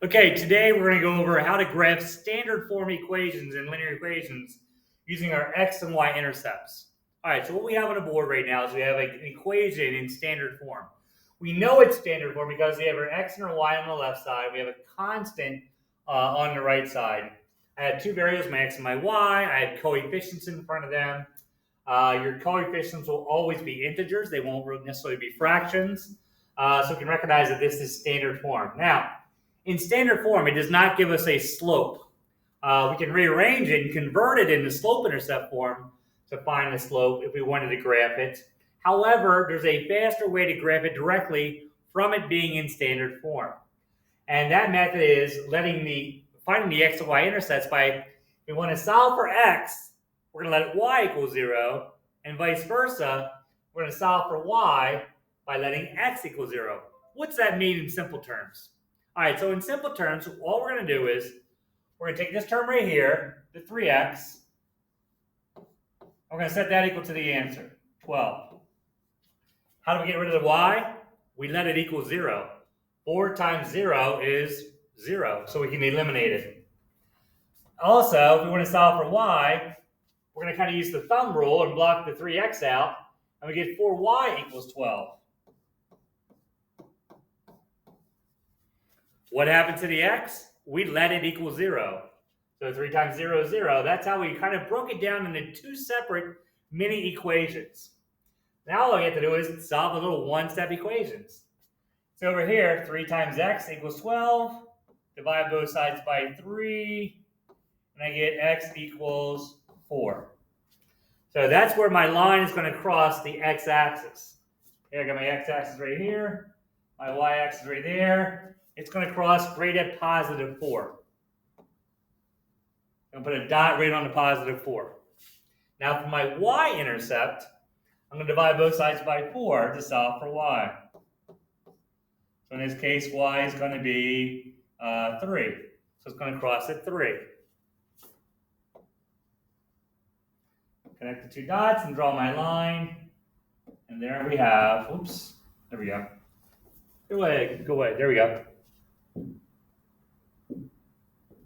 Okay, today we're going to go over how to graph standard form equations and linear equations using our x and y intercepts. All right, so what we have on the board right now is we have an equation in standard form. We know it's standard form because we have our x and our y on the left side. We have a constant on the right side. I had two variables, my x and my y. I had coefficients in front of them. Your coefficients will always be integers. They won't necessarily be fractions. So we can recognize that this is standard form. Now, in standard form, it does not give us a slope. We can rearrange it and convert it into slope-intercept form to find the slope if we wanted to graph it. However, there's a faster way to graph it directly from it being in standard form. And that method is finding the x and y intercepts by, if we want to solve for x, we're going to let y equal 0, and vice versa, we're going to solve for y by letting x equal 0. What's that mean in simple terms? All right, so in simple terms, all we're going to do is we're going to take this term right here, the 3x. We're going to set that equal to the answer, 12. How do we get rid of the y? We let it equal 0. 4 times 0 is 0, so we can eliminate it. Also, if we want to solve for y, we're going to kind of use the thumb rule and block the 3x out, and we get 4y equals 12. What happened to the x? We let it equal 0. So 3 times 0 is 0. That's how we kind of broke it down into two separate mini equations. Now all we have to do is solve the little one-step equations. So over here, 3 times x equals 12. Divide both sides by 3. And I get x equals 4. So that's where my line is going to cross the x-axis. Here I got my x-axis right here. My y-axis right there. It's going to cross right at positive 4. I'm going to put a dot right on the positive 4. Now for my y-intercept, I'm going to divide both sides by 4 to solve for y. So in this case, y is going to be 3. So it's going to cross at 3. Connect the two dots and draw my line. And there we have, oops, there we go. Go away, there we go.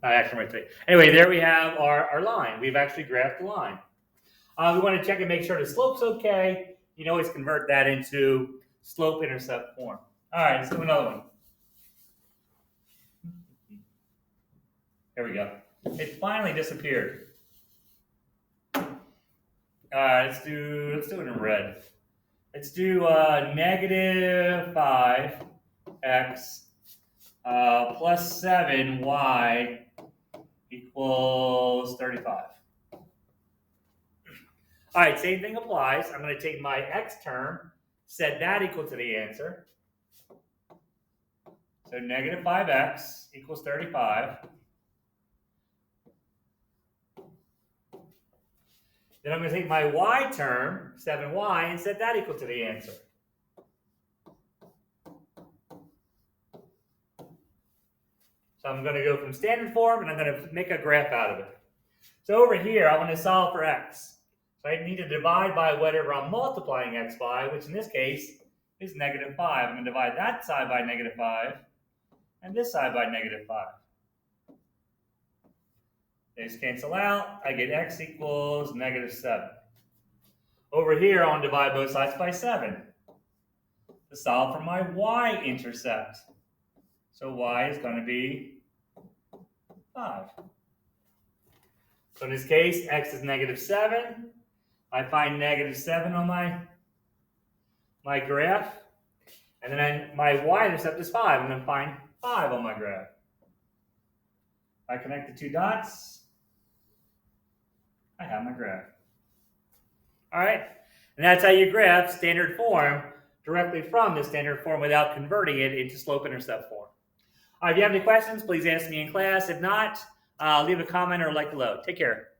Anyway, there we have our line. We've actually graphed the line. We want to check and make sure the slope's okay. You can always convert that into slope-intercept form. All right, let's do another one. There we go. It finally disappeared. Let's do it in red. Let's do negative 5x plus 7y equals 35. All right, same thing applies. I'm going to take my x term, set that equal to the answer. So negative 5x equals 35. Then I'm going to take my y term, 7y, and set that equal to the answer. So I'm going to go from standard form, and I'm going to make a graph out of it. So over here, I want to solve for x. So I need to divide by whatever I'm multiplying x by, which in this case is negative 5. I'm going to divide that side by negative 5, and this side by negative 5. These cancel out. I get x equals negative 7. Over here, I want to divide both sides by 7 to solve for my y-intercept. So y is going to be 5. So in this case, x is negative 7. I find negative 7 on my graph. And then my y-intercept is 5. I'm going to find 5 on my graph. I connect the two dots. I have my graph. All right. And that's how you graph standard form directly from the standard form without converting it into slope-intercept form. All right, if you have any questions, please ask me in class. If not, leave a comment or like below. Take care.